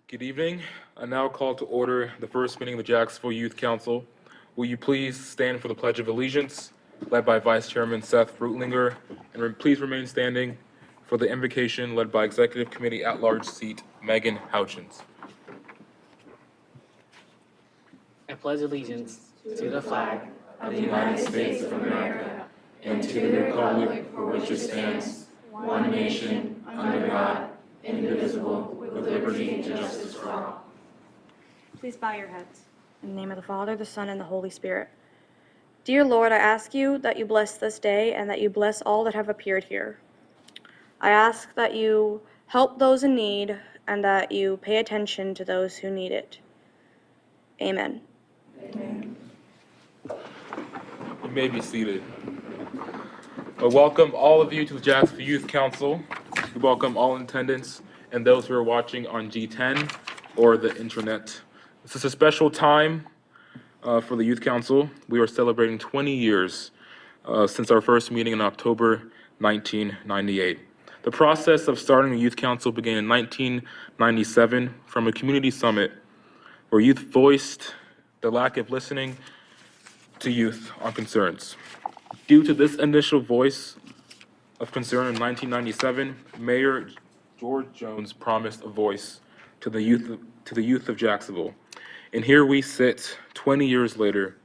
Good evening. I now call to order the first meeting of the Jacksonville Youth Council. Will you please stand for the Pledge of Allegiance, led by Vice Chairman Seth Rootlinger, and please remain standing for the invocation led by Executive Committee at-large seat Megan Houchins. I pledge allegiance to the flag of the United States of America and to the republic for which it stands, one nation, under God, indivisible, with liberty and justice for all. Please bow your heads. In the name of the Father, the Son, and the Holy Spirit. Dear Lord, I ask you that you bless this day and that you bless all that have appeared here. I ask that you help those in need and that you pay attention to those who need it. Amen. Amen. You may be seated. Welcome all of you to the Jacksonville Youth Council. We welcome all in attendance and those who are watching on G10 or the intranet. This is a special time for the Youth Council. We are celebrating 20 years since our first meeting in October 1998. The process of starting the Youth Council began in 1997 from a community summit where youth voiced the lack of listening to youth on concerns. Due to this initial voice of concern in 1997, Mayor George Jones promised a voice to the youth of Jacksonville. And here we sit 20 years later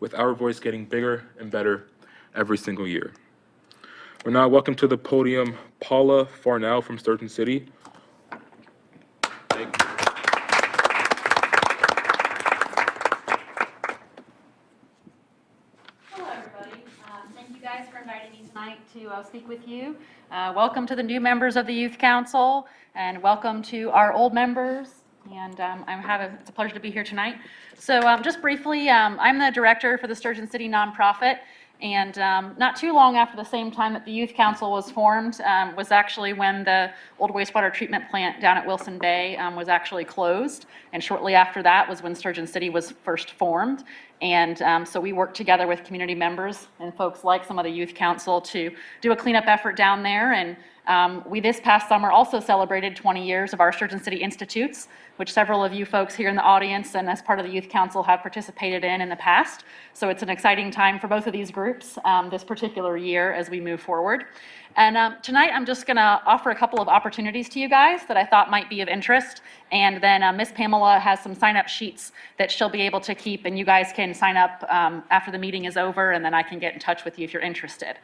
with our voice getting bigger and better every single year. We're now welcome to the podium Paula Farnell from Sturgeon City. To speak with you. Welcome to the new members of the Youth Council, and welcome to our old members. And it's a pleasure to be here tonight. So just briefly, I'm the director for the Sturgeon City nonprofit. And not too long after the same time that the Youth Council was formed was actually when the old wastewater treatment plant down at Wilson Bay was actually closed. And shortly after that was when Sturgeon City was first formed. And so we worked together with community members and folks like some of the Youth Council to do a cleanup effort down there. And we this past summer also celebrated 20 years of our Sturgeon City Institutes, which several of you folks here in the audience and as part of the Youth Council have participated in the past. So it's an exciting time for both of these groups this particular year as we move forward. And tonight I'm just gonna offer a couple of opportunities to you guys that I thought might be of interest. And then Miss Pamela has some sign-up sheets that she'll be able to keep, and you guys can sign up after the meeting is over, and then I can get in touch with you if you're interested.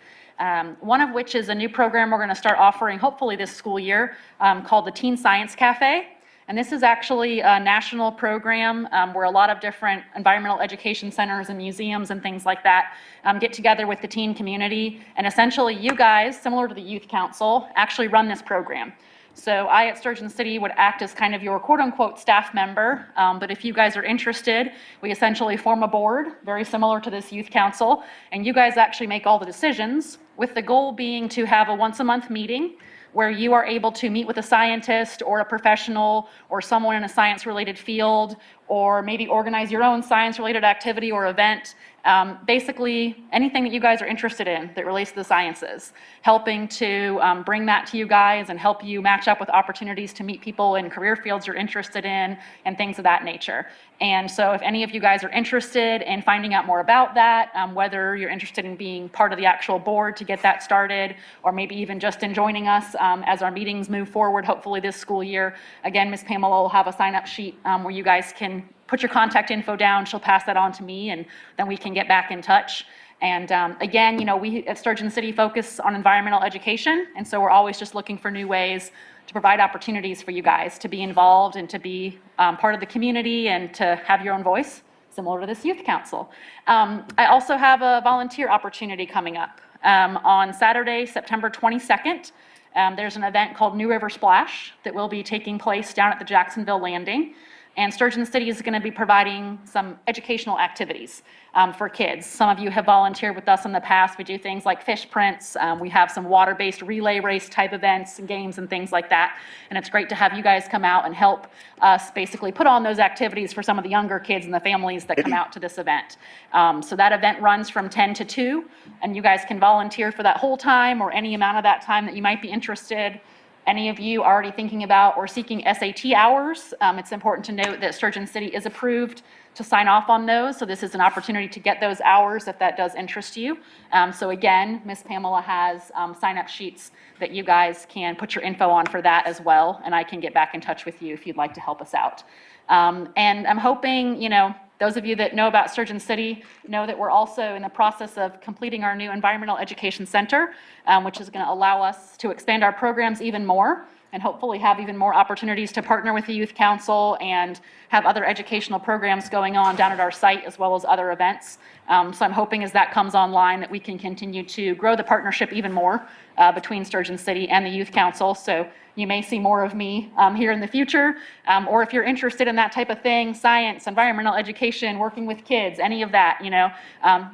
One of which is a new program we're gonna start offering hopefully this school year called the Teen Science Cafe. And this is actually a national program where a lot of different environmental education centers and museums and things like that get together with the teen community. And essentially you guys, similar to the Youth Council, actually run this program. So I at Sturgeon City would act as kind of your quote unquote staff member. But if you guys are interested, we essentially form a board very similar to this Youth Council. And you guys actually make all the decisions, with the goal being to have a once a month meeting where you are able to meet with a scientist or a professional or someone in a science-related field, or maybe organize your own science-related activity or event. Basically, anything that you guys are interested in that relates to the sciences, helping to bring that to you guys and help you match up with opportunities to meet people in career fields you're interested in and things of that nature. And so if any of you guys are interested in finding out more about that, whether you're interested in being part of the actual board to get that started, or maybe even just in joining us as our meetings move forward, hopefully this school year, again, Ms. Pamela will have a sign-up sheet where you guys can put your contact info down. She'll pass that on to me, and then we can get back in touch. And again, you know, we at Sturgeon City focus on environmental education, and so we're always just looking for new ways to provide opportunities for you guys to be involved and to be part of the community and to have your own voice, similar to this Youth Council. I also have a volunteer opportunity coming up. On Saturday, September 22nd, there's an event called New River Splash that will be taking place down at the Jacksonville Landing. And Sturgeon City is going to be providing some educational activities for kids. Some of you have volunteered with us in the past. We do things like fish prints. We have some water-based relay race type events and games and things like that. And it's great to have you guys come out and help us basically put on those activities for some of the younger kids and the families that come out to this event. So that event runs from 10 to 2, and you guys can volunteer for that whole time or any amount of that time that you might be interested. any of you already thinking about or seeking SAT hours, it's important to note that Sturgeon City is approved to sign off on those. So this is an opportunity to get those hours if that does interest you. So again, Ms. Pamela has sign-up sheets that you guys can put your info on for that as well. And I can get back in touch with you if you'd like to help us out. And I'm hoping, those of you that know about Sturgeon City know that we're also in the process of completing our new Environmental Education Center, which is going to allow us to expand our programs even more and hopefully have even more opportunities to partner with the Youth Council and have other educational programs going on down at our site as well as other events. So I'm hoping as that comes online that we can continue to grow the partnership even more between Sturgeon City and the Youth Council. So you may see more of me here in the future, or if you're interested in that type of thing, science, environmental education, working with kids, any of that,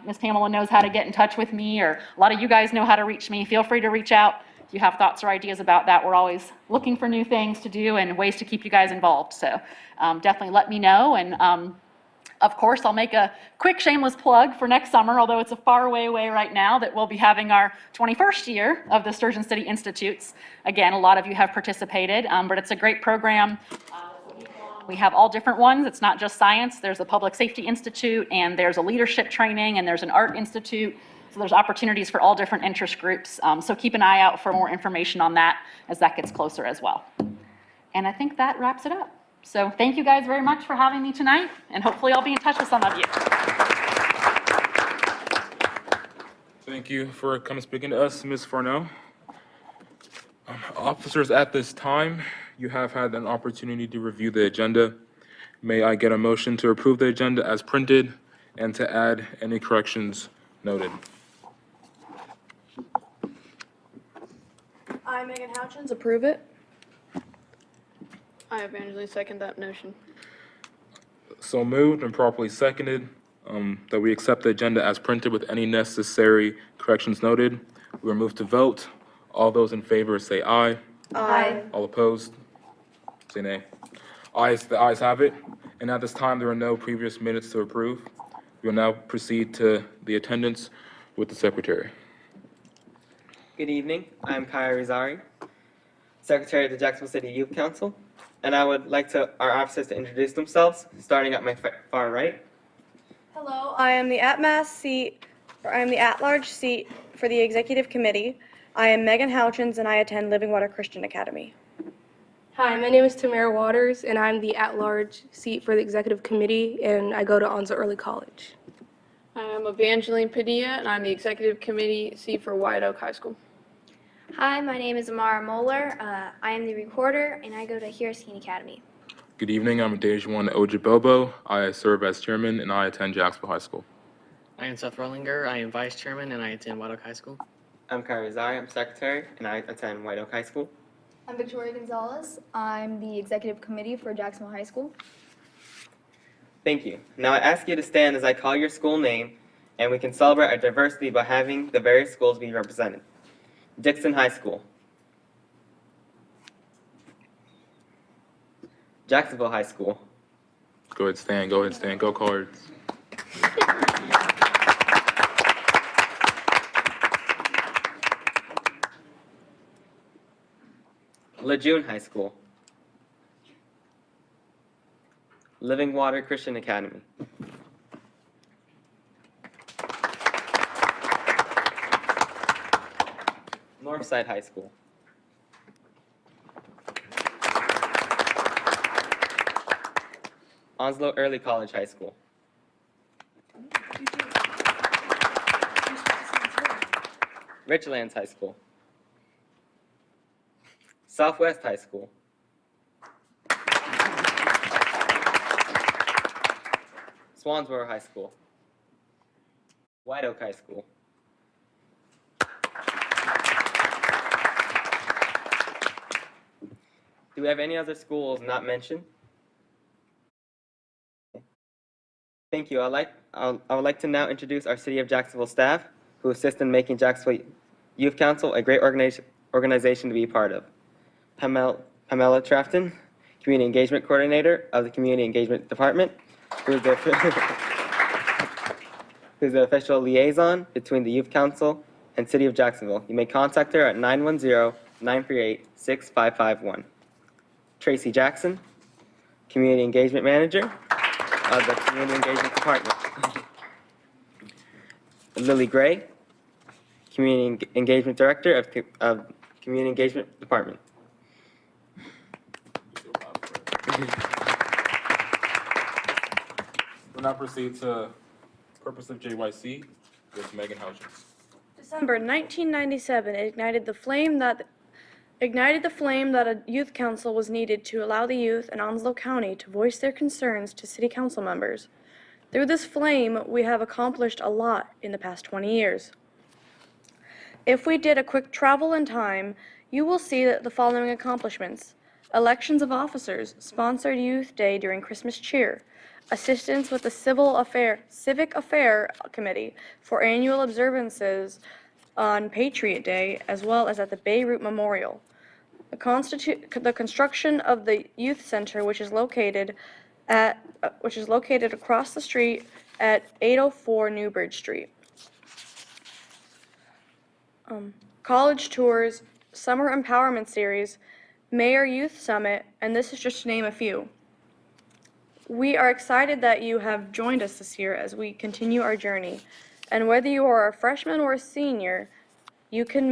Ms. Pamela knows how to get in touch with me, or a lot of you guys know how to reach me. Feel free to reach out if you have thoughts or ideas about that. We're always looking for new things to do and ways to keep you guys involved. So definitely let me know. And of course, I'll make a quick shameless plug for next summer, although it's a far way away right now, that we'll be having our 21st year of the Sturgeon City Institutes. Again, a lot of you have participated, but it's a great program. We have all different ones. It's not just science. There's a Public Safety Institute, and there's a leadership training, and there's an art institute. So there's opportunities for all different interest groups. So keep an eye out for more information on that as that gets closer as well. And I think that wraps it up. So thank you guys very much for having me tonight, and hopefully I'll be in touch with some of you. Thank you for coming speaking to us, Ms. Farnell. Officers, at this time, you have had an opportunity to review the agenda. May I get a motion to approve the agenda as printed and to add any corrections noted? I, Megan Houchins, approve it. I eventually second that notion. So moved and properly seconded, that we accept the agenda as printed with any necessary corrections noted. We will move to vote. All those in favor say aye. Aye. All opposed? Say nay. The ayes have it. And at this time, there are no previous minutes to approve. We will now proceed to the attendance with the secretary. Good evening. I'm Kaya Rizari, Secretary of the Jacksonville City Youth Council, and I would like our officers to introduce themselves, starting at my far right. Hello, I am the at-large seat for the Executive Committee. I am Megan Houchins, and I attend Living Water Christian Academy. Hi, my name is Tamara Waters, and I'm the at-large seat for the Executive Committee, and I go to Onza Early College. I'm Evangeline Padilla, and I'm the Executive Committee seat for White Oak High School. Hi, my name is Amara Moeller. I am the recorder, and I go to Harrison Academy. Good evening. I'm Dejuan Ojibobo. I serve as chairman, and I attend Jacksonville High School. I am Seth Rollinger. I am vice chairman, and I attend White Oak High School. I'm Kaya Rizari. I'm Secretary, and I attend White Oak High School. I'm Victoria Gonzalez. I'm the Executive Committee for Jacksonville High School. Thank you. Now I ask you to stand as I call your school name, and we can celebrate our diversity by having the various schools be represented. Dixon High School. Jacksonville High School. Go ahead, stand. Go ahead, stand. Go Cards. Lejeune High School. Living Water Christian Academy. Northside High School. Onslow Early College High School. Richlands High School. Southwest High School. Swansboro High School. White Oak High School. Do we have any other schools not mentioned? Thank you. I would like to now introduce our City of Jacksonville staff who assist in making Jacksonville Youth Council a great organization to be part of. Pamela Trafton, Community Engagement Coordinator of the Community Engagement Department, who's the official liaison between the Youth Council and City of Jacksonville. You may contact her at 938-6551. Tracy Jackson, Community Engagement Manager of the Community Engagement Department. Lily Gray, Community Engagement Director of Community Engagement Department. We'll now proceed to purpose of JYC with Megan Houchins. December 1997 ignited the flame that a youth council was needed to allow the youth in Onslow County to voice their concerns to city council members. Through this flame, we have accomplished a lot in the past 20 years. If we did a quick travel in time, you will see that the following accomplishments: elections of officers, sponsored Youth Day during Christmas cheer, assistance with the Civic Affair Committee for annual observances on Patriot Day, as well as at the Beirut Memorial. The construction of the Youth Center, which is located across the street at 804 Newbridge Street. College tours, summer empowerment series, Mayor Youth Summit, and this is just to name a few. We are excited that you have joined us this year as we continue our journey. And whether you are a freshman or a senior, you can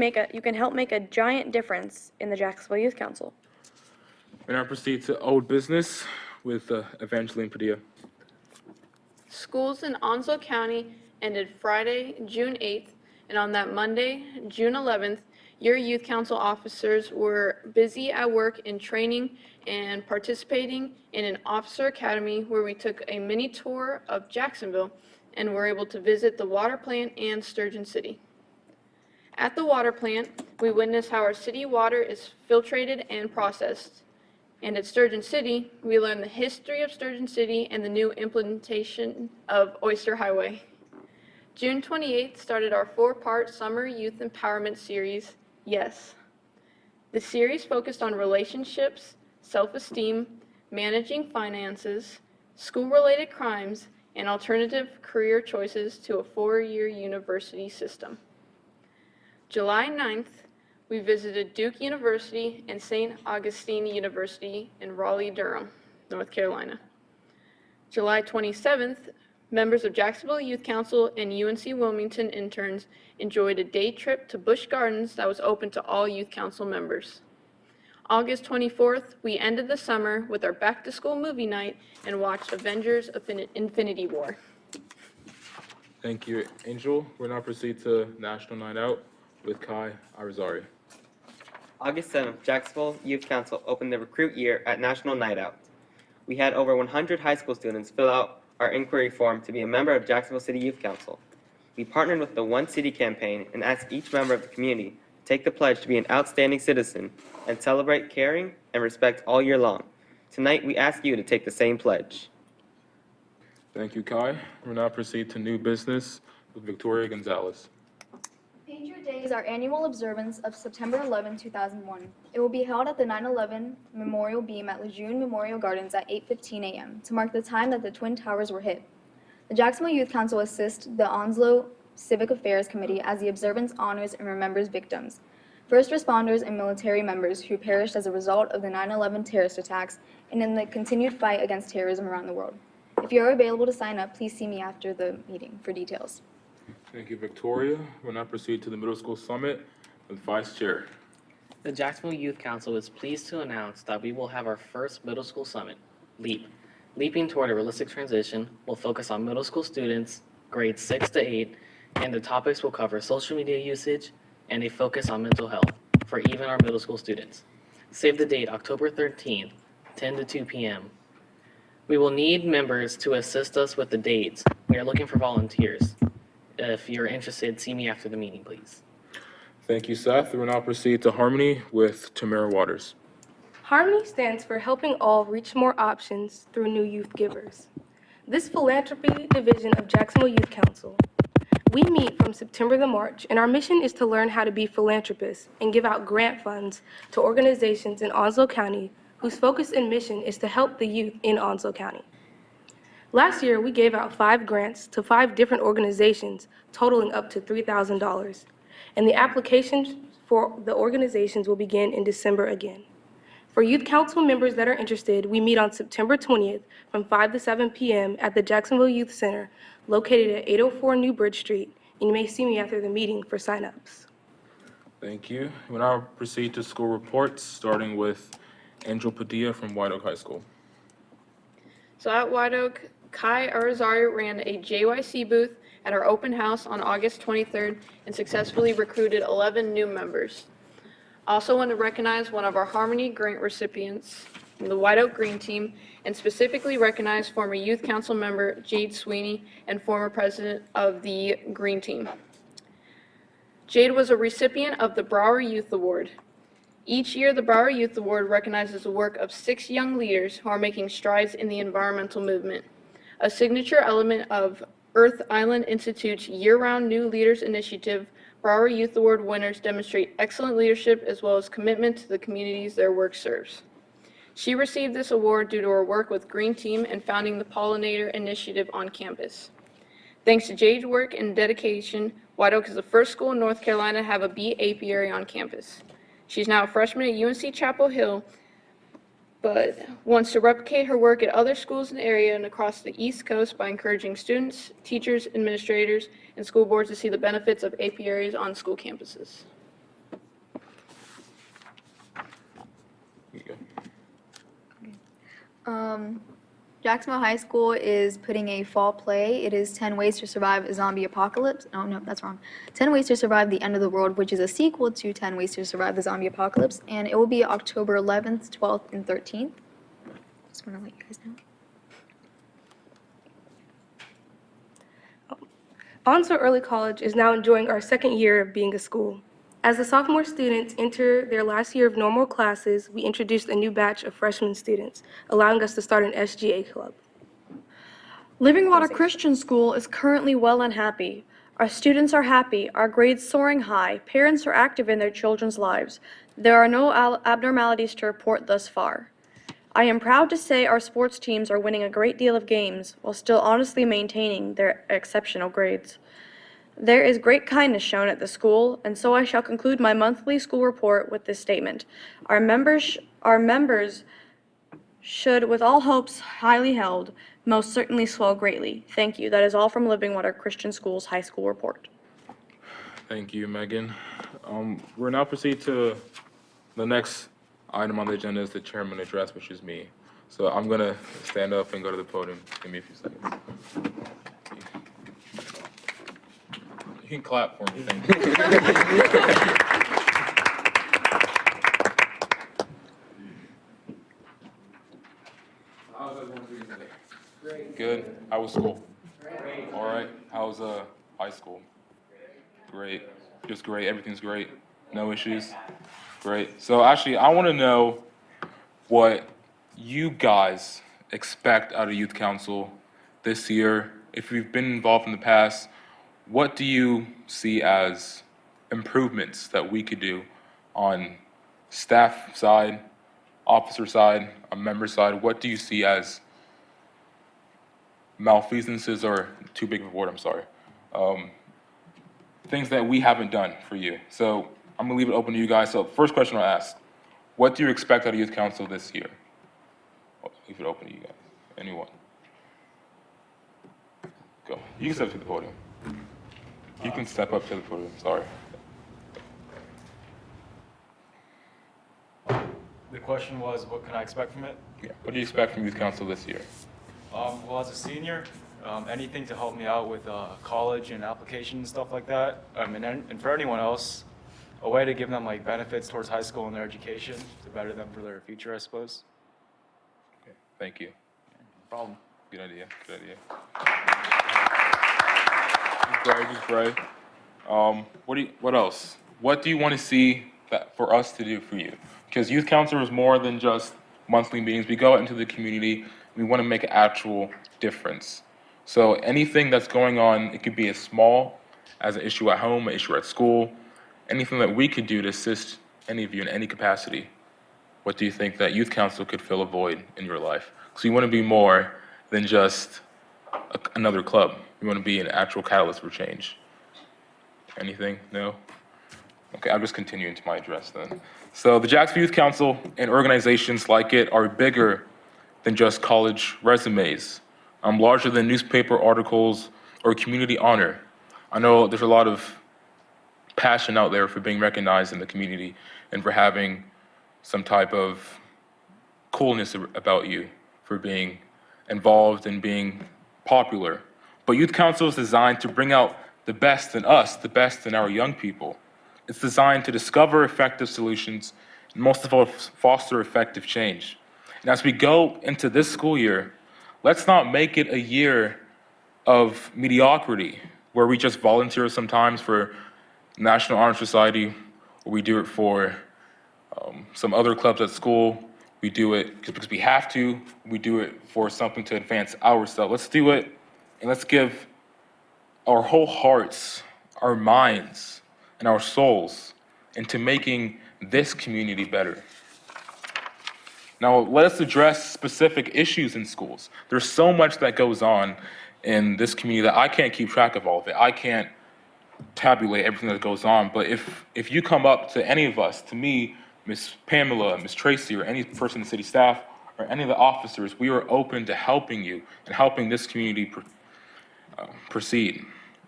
help make a giant difference in the Jacksonville Youth Council. We now proceed to old business with Evangeline Padilla. Schools in Onslow County ended Friday, June 8th, and on that Monday, June 11th, your youth council officers were busy at work in training and participating in an officer academy where we took a mini tour of Jacksonville and were able to visit the water plant and Sturgeon City. At the water plant, we witnessed how our city water is filtrated and processed. And at Sturgeon City, we learned the history of Sturgeon City and the new implementation of Oyster Highway. June 28th started our 4-part summer youth empowerment series, Yes. The series focused on relationships, self-esteem, managing finances, school-related crimes, and alternative career choices to a 4-year university system. July 9th, we visited Duke University and St. Augustine University in Raleigh-Durham, North Carolina. July 27th, members of Jacksonville Youth Council and UNC Wilmington interns enjoyed a day trip to Busch Gardens that was open to all Youth Council members. August 24th, we ended the summer with our back-to-school movie night and watched Avengers: Infinity War. Thank you, Angel. We'll now proceed to National Night Out with Kai Arizari. August 7th, Jacksonville Youth Council opened the recruit year at National Night Out. We had over 100 high school students fill out our inquiry form to be a member of Jacksonville City Youth Council. We partnered with the One City campaign and asked each member of the community to take the pledge to be an outstanding citizen and celebrate caring and respect all year long. Tonight, we ask you to take the same pledge. Thank you, Kai. We'll now proceed to new business with Victoria Gonzalez. Patriot Day is our annual observance of September 11, 2001. It will be held at the 9/11 Memorial Beam at Lejeune Memorial Gardens at 8:15 a.m. to mark the time that the Twin Towers were hit. The Jacksonville Youth Council assists the Onslow Civic Affairs Committee as the observance honors and remembers victims, first responders and military members who perished as a result of the 9/11 terrorist attacks and in the continued fight against terrorism around the world. If you are available to sign up, please see me after the meeting for details. Thank you, Victoria. We'll now proceed to the Middle School Summit with Vice Chair. The Jacksonville Youth Council is pleased to announce that we will have our first middle school summit, LEAP. Leaping toward a realistic transition will focus on middle school students, grades 6 to 8, and the topics will cover social media usage and a focus on mental health for even our middle school students. Save the date, October 13th, 10 to 2 p.m. We will need members to assist us with the dates. We are looking for volunteers. If you're interested, see me after the meeting, please. Thank you, Seth. We'll now proceed to Harmony with Tamara Waters. Harmony stands for helping all reach more options through new youth givers. This philanthropy division of Jacksonville Youth Council. We meet from September to March, and our mission is to learn how to be philanthropists and give out grant funds to organizations in Onslow County whose focus and mission is to help the youth in Onslow County. Last year, we gave out 5 grants to 5 different organizations, totaling up to $3,000. And the applications for the organizations will begin in December again. For Youth Council members that are interested, we meet on September 20th from 5 to 7 p.m. at the Jacksonville Youth Center, located at 804 New Bridge Street, and you may see me after the meeting for sign-ups. Thank you. We'll now proceed to school reports, starting with Angel Padilla from White Oak High School. So at White Oak, Kai Arizari ran a JYC booth at our open house on August 23rd and successfully recruited 11 new members. Also want to recognize one of our Harmony Grant recipients from the White Oak Green Team, and specifically recognize former Youth Council member Jade Sweeney and former president of the Green Team. Jade was a recipient of the Brower Youth Award. Each year, the Brower Youth Award recognizes the work of 6 young leaders who are making strides in the environmental movement. A signature element of Earth Island Institute's year-round New Leaders Initiative, Brower Youth Award winners demonstrate excellent leadership as well as commitment to the communities their work serves. She received this award due to her work with Green Team and founding the Pollinator Initiative on campus. Thanks to Jade's work and dedication, White Oak is the first school in North Carolina to have a bee apiary on campus. She's now a freshman at UNC Chapel Hill, but wants to replicate her work at other schools in the area and across the East Coast by encouraging students, teachers, administrators, and school boards to see the benefits of apiaries on school campuses. Here you go. Jacksonville High School is putting a fall play. It is 10 Ways to Survive a Zombie Apocalypse. Oh, no, that's wrong. 10 Ways to Survive the End of the World, which is a sequel to 10 Ways to Survive the Zombie Apocalypse. And it will be October 11th, 12th, and 13th. Just want to let you guys know. Onslow Early College is now enjoying our second year of being a school. As the sophomore students enter their last year of normal classes, we introduced a new batch of freshman students, allowing us to start an SGA club. Living Water Christian School is currently well and happy. Our students are happy, our grades soaring high, parents are active in their children's lives. There are no abnormalities to report thus far. I am proud to say our sports teams are winning a great deal of games while still honestly maintaining their exceptional grades. There is great kindness shown at the school, and so I shall conclude my monthly school report with this statement. Our members should, with all hopes highly held, most certainly swell greatly. Thank you. That is all from Living Water Christian School's high school report. Thank you, Megan. We'll now proceed to the next item on the agenda is the chairman address, which is me. So I'm going to stand up and go to the podium. Give me a few seconds. You can clap for me. Thank you. How's everyone doing today? Great. Good. How was school? Great. All right. How's high school? Great. Just great. Everything's great. No issues. Great. So actually, I want to know what you guys expect out of Youth Council this year. If you've been involved in the past, what do you see as improvements that we could do on staff side, officer side, a member side? What do you see as malfeasances, or too big of a word, I'm sorry, things that we haven't done for you? So I'm gonna leave it open to you guys. So first question I'll ask, what do you expect out of Youth Council this year? I'll leave it open to you guys. Anyone? Go. You can step to the podium. You can step up to the podium, sorry. The question was, what can I expect from it? Yeah. What do you expect from Youth Council this year? Well, as a senior, anything to help me out with college and application and stuff like that. And for anyone else, a way to give them like benefits towards high school and their education to better them for their future, I suppose. Okay. Thank you. No problem. Good idea. Good idea. Just pray. What else? What do you want to see that for us to do for you? Because Youth Council is more than just monthly meetings. We go out into the community. We want to make an actual difference. So anything that's going on, it could be as small as an issue at home, an issue at school, anything that we could do to assist any of you in any capacity. What do you think that Youth Council could fill a void in your life? Because you want to be more than just another club. You want to be an actual catalyst for change. Anything? No? Okay, I'll just continue into my address then. So the Jacksonville Youth Council and organizations like it are bigger than just college resumes, larger than newspaper articles or community honor. I know there's a lot of passion out there for being recognized in the community and for having some type of coolness about you, for being involved and being popular. But Youth Council is designed to bring out the best in us, the best in our young people. It's designed to discover effective solutions and most of all, foster effective change. And as we go into this school year, let's not make it a year of mediocrity where we just volunteer sometimes for National Honor Society, or we do it for some other clubs at school. We do it because we have to. We do it for something to advance ourselves. Let's do it, and let's give our whole hearts, our minds, and our souls into making this community better. Now, let us address specific issues in schools. There's so much that goes on in this community that I can't keep track of all of it. I can't tabulate everything that goes on, but if you come up to any of us, to me, Miss Pamela, Miss Tracy, or any person in the city staff, or any of the officers, we are open to helping you and helping this community proceed.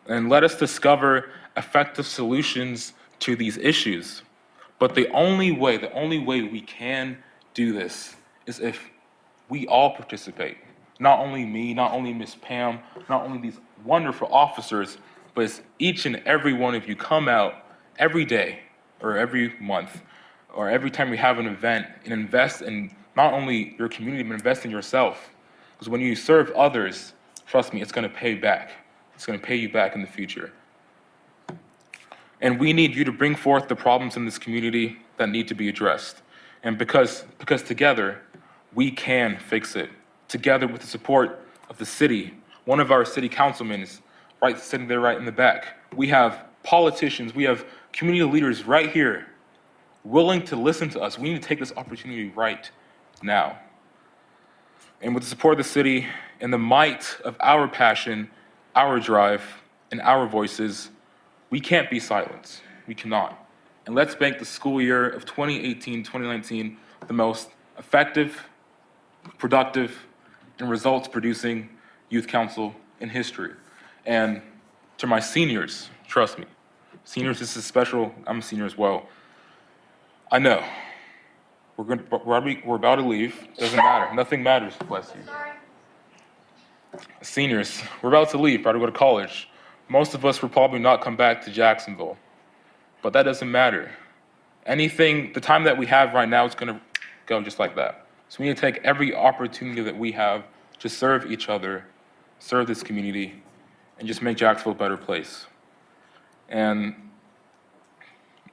And let us discover effective solutions to these issues. But the only way we can do this is if we all participate. Not only me, not only Miss Pam, not only these wonderful officers, but it's each and every one of you come out every day or every month or every time we have an event and invest in not only your community, but invest in yourself. Because when you serve others, trust me, it's going to pay back. It's going to pay you back in the future. And we need you to bring forth the problems in this community that need to be addressed. And because together, we can fix it. Together with the support of the city, one of our city councilmen is sitting there right in the back. We have politicians, we have community leaders right here willing to listen to us. We need to take this opportunity right now. And with the support of the city and the might of our passion, our drive, and our voices, we can't be silenced. We cannot. And let's make the school year of 2018-2019 the most effective, productive, and results-producing youth council in history. And to my seniors, trust me, seniors, this is special. I'm a senior as well. I know we're about to leave. Doesn't matter. Nothing matters. Bless you. Seniors, we're about to leave. About to go to college. Most of us will probably not come back to Jacksonville, but that doesn't matter. The time that we have right now is going to go just like that. So we need to take every opportunity that we have to serve each other, serve this community, and just make Jacksonville a better place. And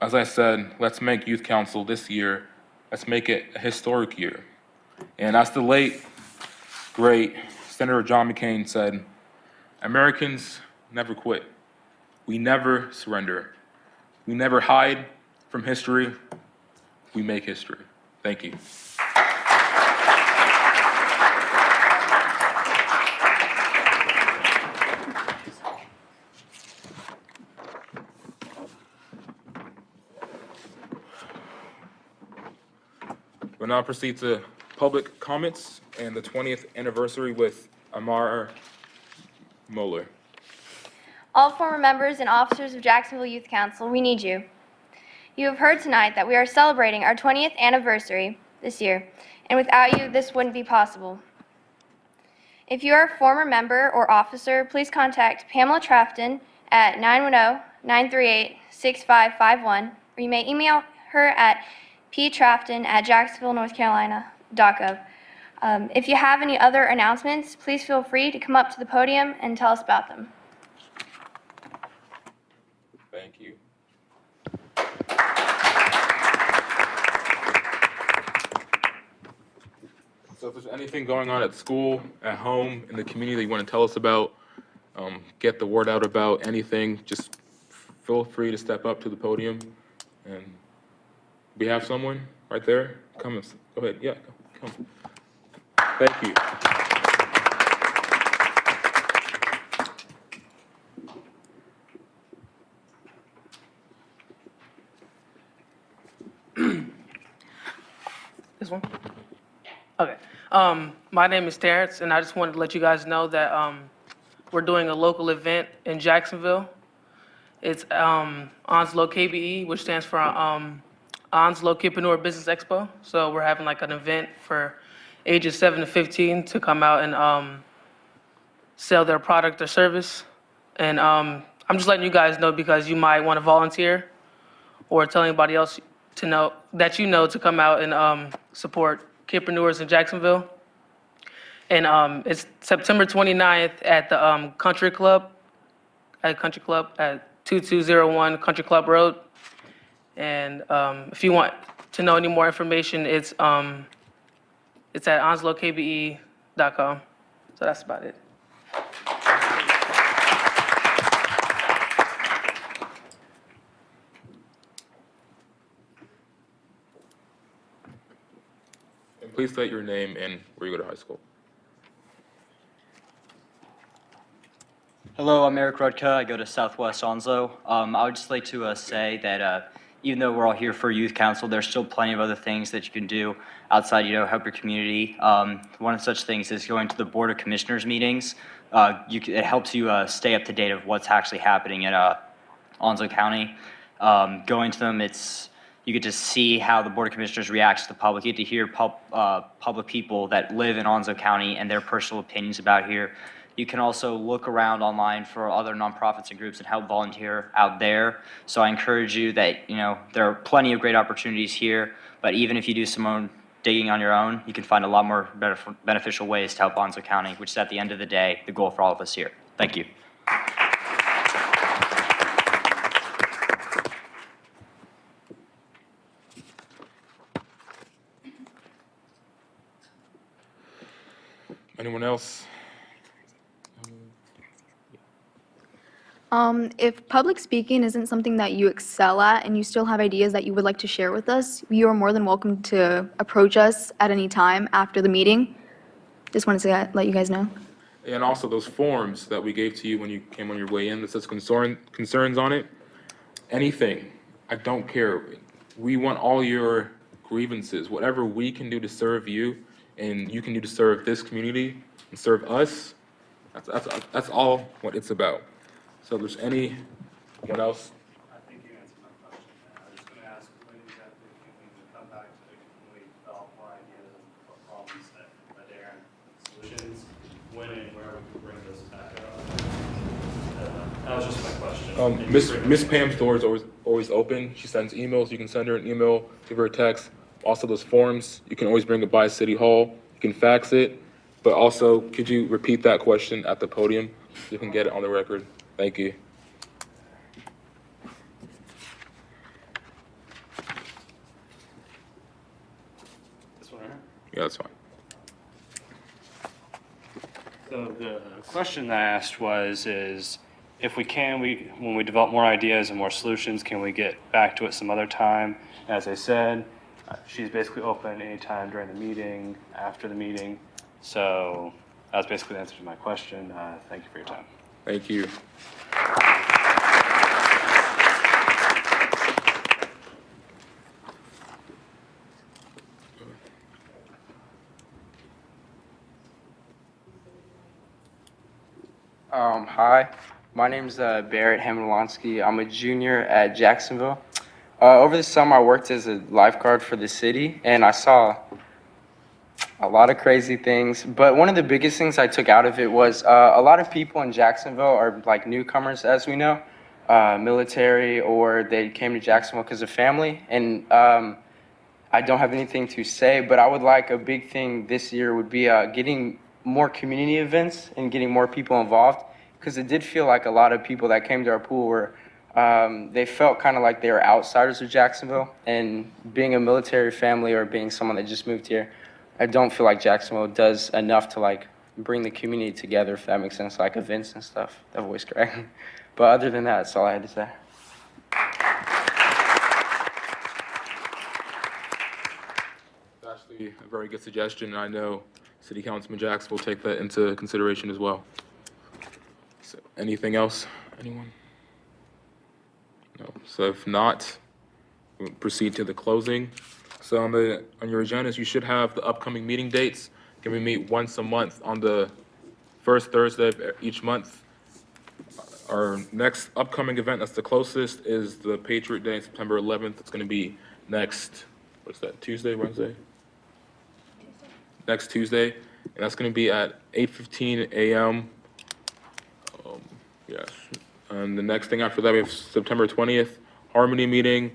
as I said, let's make Youth Council this year, let's make it a historic year. And as the late, great Senator John McCain said, Americans never quit. We never surrender. We never hide from history. We make history. Thank you. We'll now proceed to public comments and the 20th anniversary with Amar Moeller. All former members and officers of Jacksonville Youth Council, we need you. You have heard tonight that we are celebrating our 20th anniversary this year, and without you, this wouldn't be possible. If you are a former member or officer, please contact Pamela Trafton at 910-938-6551, or you may email her at ptrafton@jacksonvillenorthcarolina.gov. If you have any other announcements, please feel free to come up to the podium and tell us about them. Thank you. So if there's anything going on at school, at home, in the community that you want to tell us about, get the word out about anything, just feel free to step up to the podium. And we have someone right there. Come and go ahead. Yeah, come. Thank you. This one? Okay. My name is Terrence, and I just wanted to let you guys know that we're doing a local event in Jacksonville. It's Onslow KBE, which stands for Onslow Kidpreneur Business Expo. So we're having like an event for ages 7 to 15 to come out and sell their product or service. And I'm just letting you guys know because you might want to volunteer or tell anybody else to know that you know to come out and support kidpreneurs in Jacksonville. And it's September 29th at the Country Club at 2201 Country Club Road. And if you want to know any more information, it's at onslowkbe.com. So that's about it. And please state your name and where you go to high school. Hello, I'm Eric Rudka. I go to Southwest Onslow. I would just like to say that even though we're all here for Youth Council, there's still plenty of other things that you can do outside, help your community. One of such things is going to the Board of Commissioners meetings. It helps you stay up to date of what's actually happening in Onslow County. Going to them, you get to see how the Board of Commissioners reacts to the public. You get to hear public people that live in Onslow County and their personal opinions about here. You can also look around online for other nonprofits and groups and help volunteer out there. So I encourage you that, there are plenty of great opportunities here, but even if you do some own digging on your own, you can find a lot more beneficial ways to help Onslow County, which is at the end of the day, the goal for all of us here. Thank you. Anyone else? If public speaking isn't something that you excel at and you still have ideas that you would like to share with us, you are more than welcome to approach us at any time after the meeting. Just wanted to let you guys know. And also those forms that we gave to you when you came on your way in that says concerns on it. Anything. I don't care. We want all your grievances. Whatever we can do to serve you and you can do to serve this community and serve us, that's all what it's about. So if there's anyone else? I think you answered my question. I was going to ask when exactly can we come back to it, can we develop more ideas of what problems that are there and solutions, when and where we can bring this back up. That was just my question. Miss Pam's door is always open. She sends emails. You can send her an email, give her a text. Also those forms, you can always bring it by City Hall. You can fax it. But also, could you repeat that question at the podium so you can get it on the record? Thank you. This one right here? Yeah, that's fine. So the question I asked is if we can, when we develop more ideas and more solutions, can we get back to it some other time? As I said, she's basically open anytime during the meeting, after the meeting. So that's basically the answer to my question. Thank you for your time. Thank you. Hi, my name's Barrett Hamilonsky. I'm a junior at Jacksonville. Over the summer, I worked as a lifeguard for the city, and I saw a lot of crazy things. But one of the biggest things I took out of it was a lot of people in Jacksonville are like newcomers, as we know, military, or they came to Jacksonville because of family. And I don't have anything to say, but I would like a big thing this year would be getting more community events and getting more people involved, because it did feel like a lot of people that came to our pool were, they felt kind of like they were outsiders of Jacksonville. And being a military family or being someone that just moved here, I don't feel like Jacksonville does enough to like bring the community together, if that makes sense, like events and stuff. That voice correct. But other than that, that's all I had to say. That's actually a very good suggestion. I know City Councilman Jackson will take that into consideration as well. So anything else? Anyone? No. So if not, we'll proceed to the closing. So on your agendas, you should have the upcoming meeting dates. Can we meet once a month on the first Thursday of each month? Our next upcoming event that's the closest is the Patriot Day, September 11th. It's going to be next, what's that, Tuesday, Wednesday? Next Tuesday, and that's going to be at 8:15 a.m. Yes. And the next thing after that, we have September 20th, Harmony meeting.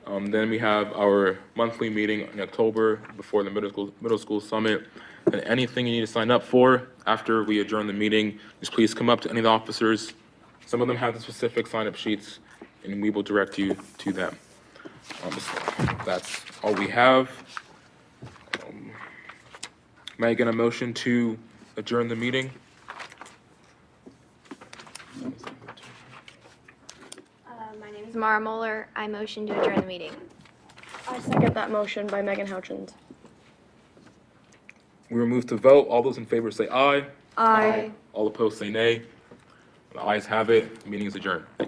Then we have our monthly meeting in October before the middle school summit. And anything you need to sign up for after we adjourn the meeting, just please come up to any of the officers. Some of them have the specific sign-up sheets, and we will direct you to them. That's all we have. May I get a motion to adjourn the meeting? My name is Mara Moeller. I motion to adjourn the meeting. I second that motion by Megan Houchins. We will move to vote. All those in favor say aye. Aye. All opposed say nay. The ayes have it. The meeting is adjourned. Thank you.